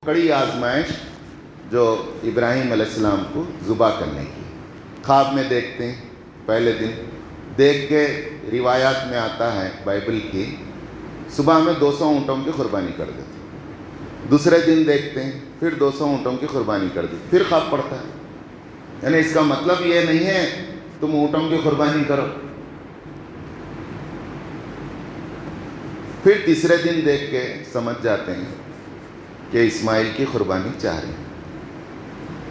کڑی آزمائش جو ابراہیم علیہ السلام کو ذبح کرنے کی خواب میں دیکھتے ہیں. پہلے دن دیکھ کے روایات میں آتا ہے بائبل کی، صبح میں 200 اونٹوں کی قربانی کر دیتے. دوسرے دن دیکھتے ہیں پھر 200 اونٹوں کی قربانی کر دیتے. پھر خواب پڑتا ہے. یعنی اس کا مطلب یہ نہیں ہے تم اونٹوں کی قربانی کرو. پھر تیسرے دن دیکھ کے سمجھ جاتے ہیں کہ اسماعیل کی قربانی چاہ رہے ہیں.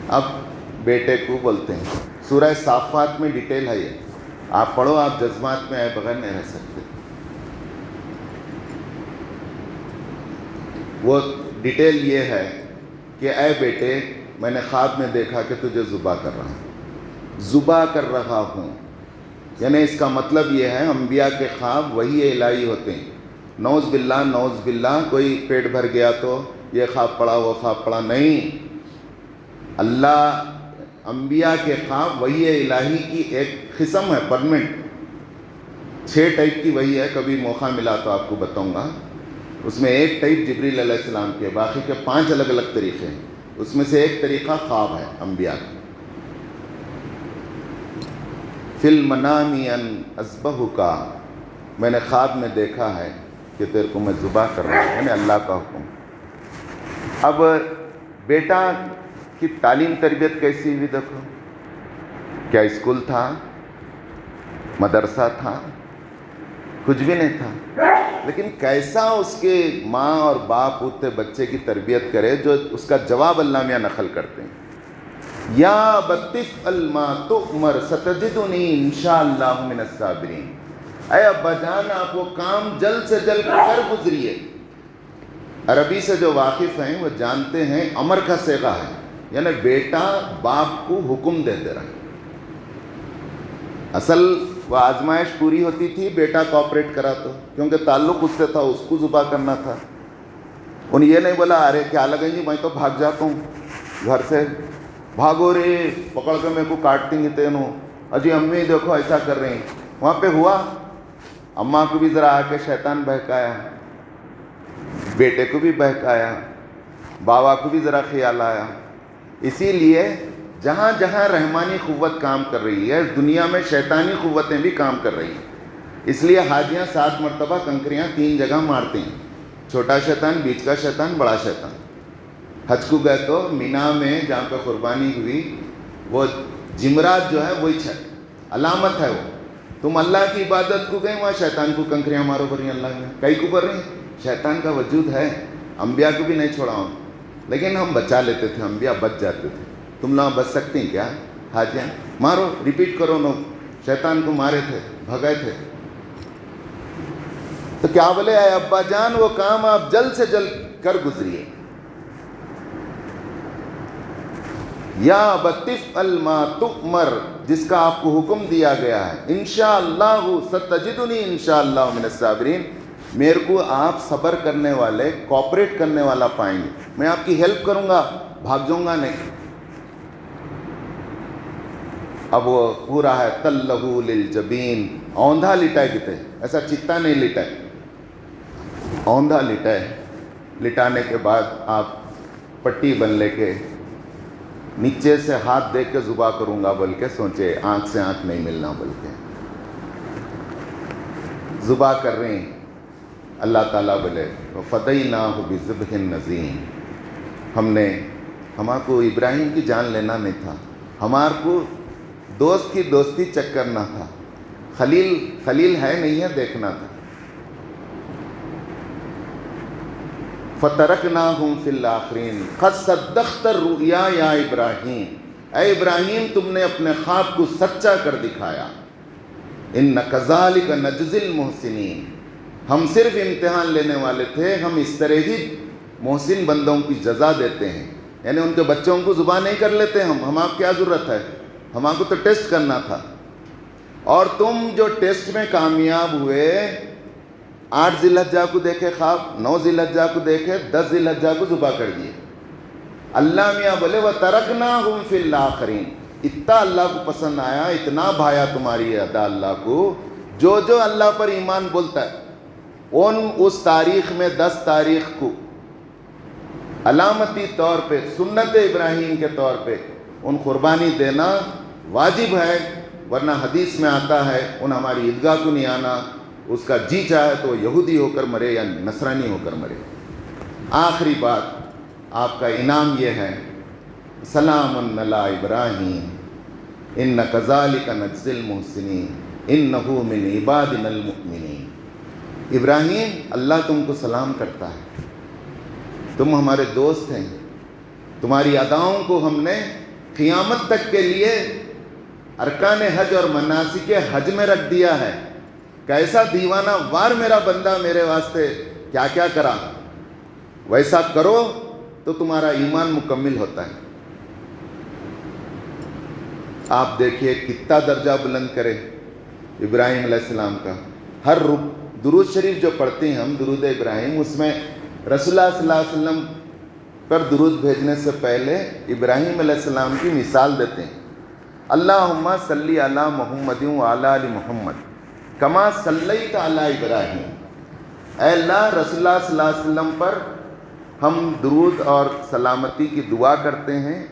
اب بیٹے کو بولتے ہیں، سورہ صافات میں ڈیٹیل ہے یہ، آپ پڑھو، آپ جذبات میں آئے بغیر نہیں رہ سکتے. وہ ڈیٹیل یہ ہے کہ اے بیٹے، میں نے خواب میں دیکھا کہ تجھے ذبح کر رہا ہوں، ذبح کر رہا ہوں. یعنی اس کا مطلب یہ ہے انبیاء کے خواب وحی الہی ہوتے ہیں. نعوذ باللہ کوئی پیٹ بھر گیا تو یہ خواب پڑا وہ خواب پڑا، نہیں. اللہ انبیاء کے خواب وحی الہی کی ایک قسم ہے، پرمنٹ. 6 ٹائپ کی وحی ہے، کبھی موقع ملا تو آپ کو بتاؤں گا. اس میں ایک ٹائپ جبریل علیہ السلام کے، باقی کے 5 الگ الگ طریقے ہیں. اس میں سے ایک طریقہ خواب ہے انبیاء کا. فی المنام ان اذبحک، میں نے خواب میں دیکھا ہے کہ تیرے کو میں ذبح کر رہا ہوں، یعنی اللہ کا حکم. اب بیٹا کی تعلیم تربیت کیسی ہوئی دیکھو. کیا اسکول تھا، مدرسہ تھا؟ کچھ بھی نہیں تھا. لیکن کیسا اس کے ماں اور باپ ہوتے بچے کی تربیت کرے، جو اس کا جواب اللہ میاں نقل کرتے ہیں، یا بتفعل ما تؤمر ستجدنی انشاءاللہ من الصابرین. اے ابا جان، آپ وہ کام جلد سے جلد کر گزریے. عربی سے جو واقف ہیں وہ جانتے ہیں امر کا صیغہ ہے، یعنی بیٹا باپ کو حکم دے رہا ہے. اصل وہ آزمائش پوری ہوتی تھی بیٹا کوآپریٹ کرا تو، کیونکہ تعلق اس سے تھا، اس کو ذبح کرنا تھا. انہیں یہ نہیں بولا ارے کیا لگیں گی، میں تو بھاگ جاتا ہوں گھر سے، بھاگو رے پکڑ کے میرے کو کاٹ دیں گے تینوں، اجی امی دیکھو ایسا کر رہی ہیں. وہاں پہ ہوا، اماں کو بھی ذرا آ کے شیطان بہکایا، بیٹے کو بھی بہکایا، بابا کو بھی ذرا خیال آیا. اسی لیے جہاں جہاں رحمانی قوت کام کر رہی ہے، دنیا میں شیطانی قوتیں بھی کام کر رہی ہیں. اس لیے حاجیاں 7 مرتبہ کنکریاں 3 جگہ مارتے ہیں، چھوٹا شیطان، بیچ کا شیطان، بڑا شیطان. حج کو گئے تو مینا میں جہاں پہ قربانی ہوئی، وہ جمرات جو ہے وہی علامت ہے. وہ تم اللہ کی عبادت کو گئے، وہاں شیطان کو کنکریاں مارو بری اللہ میں. کئی کو کر رہی ہیں، شیطان کا وجود ہے. انبیاء کو بھی نہیں چھوڑا ہوں، لیکن ہم بچا لیتے تھے، انبیاء بچ جاتے تھے. تم لوگ بچ سکتے ہیں کیا؟ حاجیاں مارو، ریپیٹ کرو. لوگ شیطان کو مارے تھے، بھگائے تھے. تو کیا بولے، اے ابا جان وہ کام آپ جلد سے جلد کر گزریے. یا بتفعل ما تؤمر، جس کا آپ کو حکم دیا گیا ہے. انشاءاللہ ستجدنی انشاءاللہ من الصابرین، میرے کو آپ صبر کرنے والے، کوآپریٹ کرنے والا پائیں گے. میں آپ کی ہیلپ کروں گا، بھاگ جاؤں گا نہیں. اب وہ پورا ہے تلہ للجبین، اوندھا لٹائے کتے، ایسا چتا نہیں لٹائے، اوندھا لٹائے. لٹانے کے بعد آپ پٹی بن لے کے نیچے سے ہاتھ دیکھ کے ذبح کروں گا بول کے سوچے، آنکھ سے آنکھ نہیں ملنا بول کے ذبح کر رہے ہیں. اللہ تعالیٰ بولے فدیناہ بذبح نذیر، ہمارے کو ابراہیم کی جان لینا نہیں تھا، ہمارے کو دوست کی دوستی چیک کرنا تھا، خلیل ہے نہیں ہے دیکھنا تھا. فَتَرَكْنَاهُمْ فِي الْآخِرِينَ قَدْ صَدَّقْتَ الرُّؤْيَا یا ابراہیم. اے ابراہیم، تم نے اپنے خواب کو سچا کر دکھایا. إِنَّ كَذَلِكَ نَجْزِي الْمُحْسِنِينَ، ہم صرف امتحان لینے والے تھے، ہم اس طرح ہی محسن بندوں کی جزا دیتے ہیں. یعنی ان کے بچوں کو ذبح نہیں کر لیتے ہم آپ کیا ضرورت ہے، ہمارے کو تو ٹیسٹ کرنا تھا. اور تم جو ٹیسٹ میں کامیاب ہوئے، 8 ذی الحجہ کو دیکھے خواب، 9 ذی الحجہ کو دیکھے، 10 ذی الحجہ کو ذبح کر دیے. اللہ میاں بولے وَتَرَكْنَاهُمْ فِي الْآخِرِينَ، اتنا اللہ کو پسند آیا، اتنا بھایا تمہاری ادا اللہ کو. جو اللہ پر ایمان بولتا ہے، اس تاریخ میں 10 تاریخ کو علامتی طور پہ سنت ابراہیم کے طور پہ ان قربانی دینا واجب ہے، ورنہ حدیث میں آتا ہے ان ہماری عیدگاہ کو نہیں آنا، اس کا جی چاہے تو یہودی ہو کر مرے یا نصرانی ہو کر مرے۔ آخری بات آپ کا انعام یہ ہے، سلام علی ابراہیم ان کذالک نجزی المحسنین انہ من عبادنا المؤمنین۔ ابراہیم، اللہ تم کو سلام کرتا ہے، تم ہمارے دوست ہیں، تمہاری اداؤں کو ہم نے قیامت تک کے لیے ارکان حج اور مناسک حج میں رکھ دیا ہے۔ کیسا دیوانہ وار میرا بندہ میرے واسطے کیا کیا کرا، ویسا کرو تو تمہارا ایمان مکمل ہوتا ہے۔ آپ دیکھیے کتنا درجہ بلند کرے ابراہیم علیہ السلام کا۔ ہر درود شریف جو پڑھتے ہیں ہم، درود ابراہیم، اس میں رسول اللہ صلی اللہ علیہ وسلم پر درود بھیجنے سے پہلے ابراہیم علیہ السلام کی مثال دیتے ہیں۔ اللہم صلی علی محمد وعلی آل محمد کما صلیت علی ابراہیم۔ اے اللہ، رسول اللہ صلی اللہ علیہ وسلم پر ہم درود اور سلامتی کی دعا کرتے ہیں،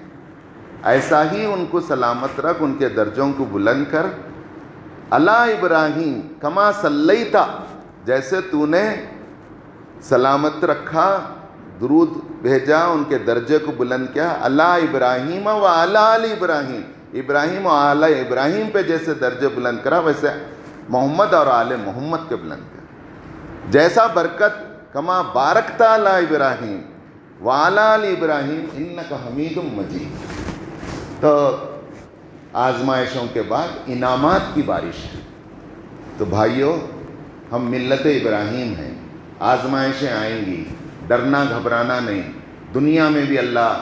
ایسا ہی ان کو سلامت رکھ، ان کے درجوں کو بلند کر۔ علی ابراہیم کما صلیتا، جیسے تو نے سلامت رکھا، درود بھیجا، ان کے درجے کو بلند کیا، علی ابراہیم و علی آل ابراہیم، ابراہیم و آل ابراہیم پہ جیسے درجے بلند کرا، ویسے محمد اور آل محمد کے بلند کر۔ جیسا برکت کما بارکتا علی ابراہیم وعلی آل ابراہیم انک حمید مجید۔ تو آزمائشوں کے بعد انعامات کی بارش ہے۔ تو بھائیوں، ہم ملت ابراہیم ہیں، آزمائشیں آئیں گی، ڈرنا گھبرانا نہیں۔ دنیا میں بھی اللہ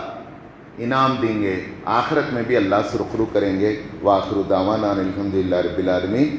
انعام دیں گے، آخرت میں بھی اللہ سرخرو کریں گے۔ وآخر دعوانا الحمدللہ رب العالمین۔